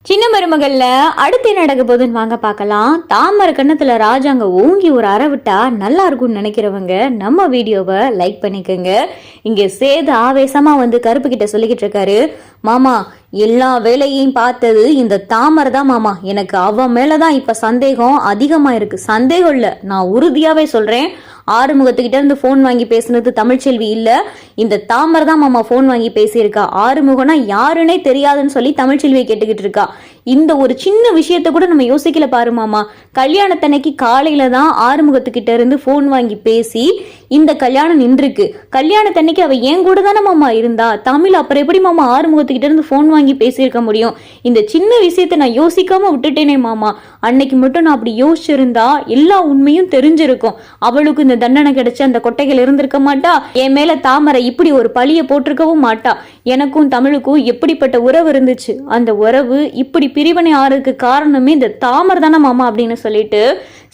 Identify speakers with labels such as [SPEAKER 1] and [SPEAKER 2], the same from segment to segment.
[SPEAKER 1] சின்ன மருமகள்ல அடுத்து என்ன நடக்க போகுதுன்னு வாங்க பார்க்கலாம். தாமரை கண்ணத்துல ராஜாங்க ஓங்கி ஒரு அற விட்டா நல்லா இருக்கும்னு நினைக்கிறவங்க நம்ம வீடியோவை லைக் பண்ணிக்கோங்க. இங்க சேது ஆவேசமா வந்து கருப்பு கிட்ட சொல்லிக்கிட்டு இருக்காரு, மாமா எல்லா வேலையையும் பார்த்தது இந்த தாமரை தான் மாமா, எனக்கு அவன் மேலதான் இப்ப சந்தேகம் அதிகமா இருக்கு. சந்தேகம் இல்ல, நான் உறுதியாவே சொல்றேன். ஆறுமுகத்துக்கிட்ட இருந்து போன் வாங்கி பேசுனது தமிழ்ச்செல்வி இல்ல, இந்த தாமரை தான் மாமா போன் வாங்கி பேசியிருக்கா. ஆறுமுகம்னா யாருன்னே தெரியாதுன்னு சொல்லி தமிழ்ச்செல்வியை கேட்டுக்கிட்டு இருக்கா. இந்த ஒரு சின்ன விஷயத்த கூட நம்ம யோசிக்கல பாரு மாமா. கல்யாணத்தன்னைக்கு காலையில தான் ஆறுமுகத்துக்கிட்ட இருந்து போன் வாங்கி பேசி இந்த கல்யாணம் நின்றுருக்கு. கல்யாணத்தன்னைக்கு அவ ஏன் கூட தானே மாமா இருந்தா. தமிழ் அப்புறம் எப்படி மாமா ஆறுமுகத்துக்கிட்ட இருந்து போன் வாங்கி பேசியிருக்க முடியும்? இந்த சின்ன விஷயத்த நான் யோசிக்காம விட்டுட்டேனே மாமா. அன்னைக்கு மட்டும் நான் அப்படி யோசிச்சிருந்தா எல்லா உண்மையும் தெரிஞ்சிருக்கும். அவளுக்கு இந்த தண்டனை கிடைச்சு அந்த கொட்டைகள் இருந்திருக்க மாட்டா. என் மேல தாமரை இப்படி ஒரு பழிய போட்டிருக்கவும் மாட்டா. எனக்கும் தமிழுக்கும் எப்படிப்பட்ட உறவு இருந்துச்சு, அந்த உறவு இப்படி பிரிவினை ஆறதுக்கு காரணமே இந்த தாமரை தானே மாமா அப்படின்னு சொல்லிட்டு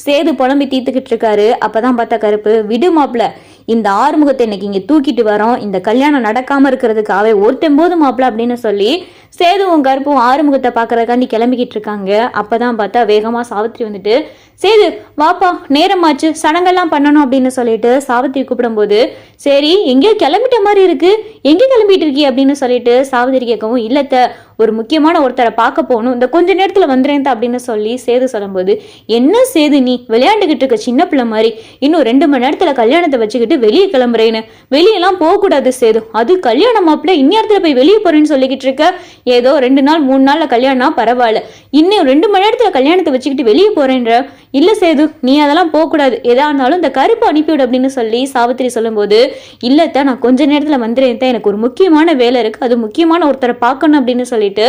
[SPEAKER 1] சேது புலம்பி தீத்துக்கிட்டு இருக்காரு. அப்பதான் பார்த்தா கருப்பு, விடு மாப்பிள்ள, இந்த ஆறுமுகத்தை இன்னைக்கு இங்க தூக்கிட்டு வரோம், இந்த கல்யாணம் நடக்காம இருக்கிறதுக்கு அவை ஒருத்தன் போது மாப்பிள்ள அப்படின்னு சொல்லி சேதுவும் கருப்பும் ஆறுமுகத்தை பாக்குறதுக்காண்டி கிளம்பிக்கிட்டு இருக்காங்க. அப்பதான் பார்த்தா வேகமா சாவித்திரி வந்துட்டு, சேது வாப்பா நேரமாச்சு, சடங்கெல்லாம் பண்ணணும் அப்படின்னு சொல்லிட்டு சாவித்திரி கூப்பிடும் போது, சரி எங்கேயோ கிளம்பிட்ட மாதிரி இருக்கு, எங்கே கிளம்பிட்டு இருக்கி அப்படின்னு சொல்லிட்டு சாவித்திரி கேட்கவும், இல்லத்த ஒரு முக்கியமான ஒருத்தரை பார்க்க போகணும், இந்த கொஞ்ச நேரத்துல வந்துறேன் அப்படின்னு சொல்லி சேது சொல்லும்போது, என்ன சேது நீ விளையாண்டுகிட்டு இருக்க சின்ன பிள்ளை மாதிரி, இன்னும் 2 மணி நேரத்துல கல்யாணத்தை வச்சுக்கிட்டு வெளியே கிளம்புறேன்னு, வெளியெல்லாம் போக கூடாது சேது, அது கல்யாணம் மாப்பிள்ள இந்நேரத்துல போய் வெளியே போறேன்னு சொல்லிக்கிட்டு இருக்க. ஏதோ 2 நாள் 3 நாள்ல கல்யாணம் பரவாயில்ல, இன்னும் 2 மணி நேரத்துல கல்யாணத்தை வச்சுக்கிட்டு வெளியே போறேன்ற. இல்ல சேது நீ அதெல்லாம் போக கூடாது, எதா இருந்தாலும் இந்த கருப்பு அனுப்பிவிடு அப்படின்னு சொல்லி சாவித்திரி சொல்லும்போது, இல்லத்த நான் கொஞ்ச நேரத்துல வந்துறேன், எனக்கு ஒரு முக்கியமான வேலை இருக்கு, அது முக்கியமான ஒருத்தரை பார்க்கணும் அப்படின்னு சொல்லிட்டு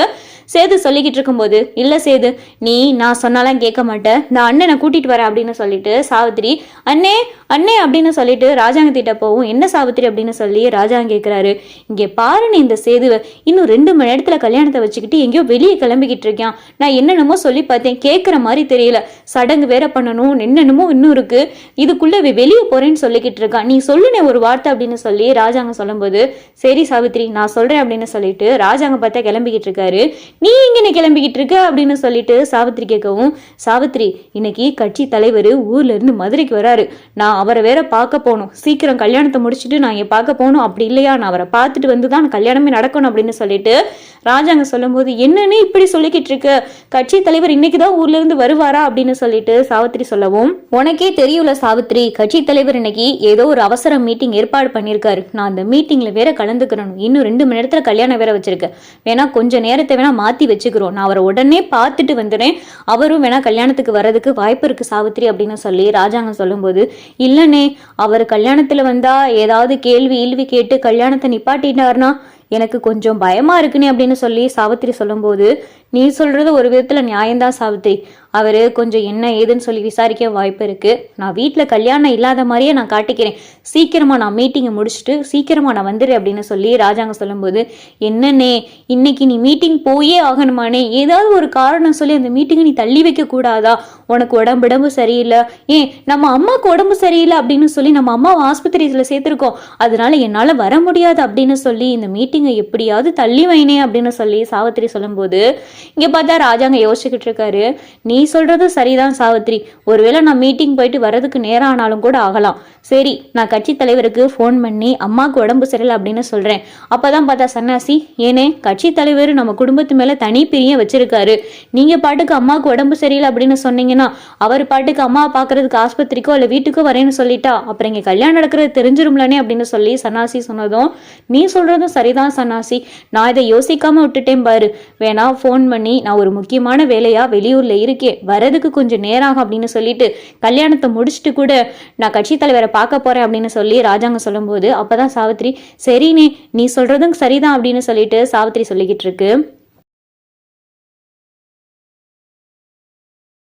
[SPEAKER 1] சேது சொல்லிக்கிட்டு இருக்கும்போது, இல்ல சேது நீ நான் சொன்னாலாம் கேட்க மாட்டேன், நான் அண்ணனை கூட்டிட்டு வரேன் அப்படின்னு சொல்லிட்டு சாவித்திரி அண்ணே அண்ணே அப்படின்னு சொல்லிட்டு ராஜாங்கத்திட்ட போவும். என்ன சாவித்திரி அப்படின்னு சொல்லி ராஜாங்க கேட்கிறாரு, இங்கே பாருன்னு இந்த சேதுவை இன்னும் 2 மணி நேரத்துல கல்யாணத்தை வச்சுக்கிட்டு எங்கேயோ வெளியே கிளம்பிக்கிட்டு இருக்கான். நான் என்னென்னமோ சொல்லி பார்த்தேன், கேட்குற மாதிரி தெரியல, சடங்கு வேற பண்ணணும், என்னென்னமோ இன்னும் இருக்கு, இதுக்குள்ள வெளியே போறேன்னு சொல்லிக்கிட்டு இருக்கான், நீ சொல்லுனே ஒரு வார்த்தை அப்படின்னு சொல்லி ராஜாங்க சொல்லும்போது, சரி சாவித்திரி நான் சொல்றேன் அப்படின்னு சொல்லிட்டு ராஜாங்க பார்த்தா கிளம்பிக்கிட்டு இருக்காரு. நீ இங்கே கிளம்பிக்கிட்டு இருக்க அப்படின்னு சொல்லிட்டு சாவித்திரி கேட்கவும், சாவித்திரி இன்னைக்கு கட்சி தலைவர் ஊர்ல இருந்து மதுரைக்கு வராரு, நான் அவரை வேற பார்க்க போகணும், சீக்கிரம் கல்யாணத்தை முடிச்சுட்டு நான் இங்க பார்க்க போகணும், அப்படி இல்லையா நான் அவரை பார்த்துட்டு வந்து தான் கல்யாணமே நடக்கணும் அப்படின்னு சொல்லிட்டு ராஜாங்க சொல்லும்போது, என்னன்னு இப்படி சொல்லிக்கிட்டு இருக்க, கட்சி தலைவர் இன்னைக்குதான் ஊர்ல இருந்து வருவாரா அப்படின்னு சொல்லிட்டு சாவித்திரி சொல்லவும், உனக்கே தெரியல சாவித்திரி, கட்சி தலைவர் இன்னைக்கு ஏதோ ஒரு அவசர மீட்டிங் ஏற்பாடு பண்ணியிருக்காரு, நான் அந்த மீட்டிங்ல வேற கலந்துக்கிறேன், இன்னும் 2 மணி நேரத்துல கல்யாணம் வேற வச்சிருக்கேன், வேணா கொஞ்சம் நேரத்தை வேணா மாத்தி வச்சுக்கிறோம், நான் அவரை உடனே பார்த்துட்டு வந்துடுறேன், அவரும் வேணா கல்யாணத்துக்கு வர்றதுக்கு வாய்ப்பு இருக்கு சாவித்திரி அப்படின்னு சொல்லி ராஜாங்க சொல்லும்போது, இல்லனே அவர் கல்யாணத்துல வந்தா ஏதாவது கேள்வி கேட்டு கல்யாணத்தை நிப்பாட்டிட்டாருனா எனக்கு கொஞ்சம் பயமா இருக்குனே அப்படின்னு சொல்லி சாவித்திரி சொல்லும்போது, நீ சொல்றது ஒரு விதத்துல நியாயம்தான் சாவித்திரி, அவரு கொஞ்சம் என்ன ஏதுன்னு சொல்லி விசாரிக்க வாய்ப்பு இருக்கு, நான் வீட்டுல கல்யாணம் இல்லாத மாதிரியே நான் காட்டிக்கிறேன், சீக்கிரமா நான் மீட்டிங்கை முடிச்சுட்டு சீக்கிரமா நான் வந்துடுறேன் அப்படின்னு சொல்லி ராஜாங்க சொல்லும்போது, என்னன்னே இன்னைக்கு நீ மீட்டிங் போயே ஆகணுமானே, ஏதாவது ஒரு காரணம் சொல்லி அந்த மீட்டிங்கை நீ தள்ளி வைக்க கூடாதா, உனக்கு உடம்பு சரியில்லை, ஏன் நம்ம அம்மாவுக்கு உடம்பு சரியில்லை அப்படின்னு சொல்லி நம்ம அம்மாவை ஆஸ்பத்திரியில சேர்த்திருக்கோம், அதனால என்னால வர முடியாது அப்படின்னு சொல்லி இந்த மீட்டிங்கை எப்படியாவது தள்ளி வைனே அப்படின்னு சொல்லி சாவித்திரி சொல்லும்போது, இங்க பார்த்தா ராஜாங்க யோசிச்சுக்கிட்டு இருக்காரு, நீ சொல்றது சரிதான் சாவித்திரி, ஒருவேளை நான் மீட்டிங் போயிட்டு வர்றதுக்கு நேரம் ஆனாலும் கூட ஆகலாம், சரி நான் கட்சி தலைவருக்கு ஃபோன் பண்ணி அம்மாவுக்கு உடம்பு சரியில்லை அப்படின்னு சொல்றேன். அப்பதான் பார்த்தா சன்னாசி, ஏனே கட்சி தலைவர் நம்ம குடும்பத்து மேல தனி பிரியம் வச்சிருக்காரு, நீங்க பாட்டுக்கு அம்மாவுக்கு உடம்பு சரியில்லை அப்படின்னு சொன்னீங்கன்னா அவர் பாட்டுக்கு அம்மாவை பாக்குறதுக்கு ஆஸ்பத்திரிக்கோ இல்ல வீட்டுக்கோ வரேன்னு சொல்லிட்டா அப்புறம் இங்க கல்யாணம் நடக்கிறது தெரிஞ்சிரும்லனே அப்படின்னு சொல்லி சன்னாசி சொன்னதும், நீ சொல்றதும் சரிதான் சன்னாசி, நான் இதை யோசிக்காம விட்டுட்டேன் பாரு, வேணா ஃபோன் பண்ணி நான் ஒரு முக்கியமான வேலையா வெளியூர்ல இருக்கேன், வரதுக்கு கொஞ்சம் நேரம் ஆகும் அப்படின்னு சொல்லிட்டு கல்யாணத்தை முடிச்சுட்டு கூட நான் கட்சி தலைவரை பார்க்க போறேன் அப்படின்னு சொல்லி ராஜாங்க சொல்லும்போது, அப்பதான் சாவித்திரி, சரினே நீ சொல்றதும் சரிதான் அப்படின்னு சொல்லிட்டு சாவித்திரி சொல்லிக்கிட்டு இருக்கு.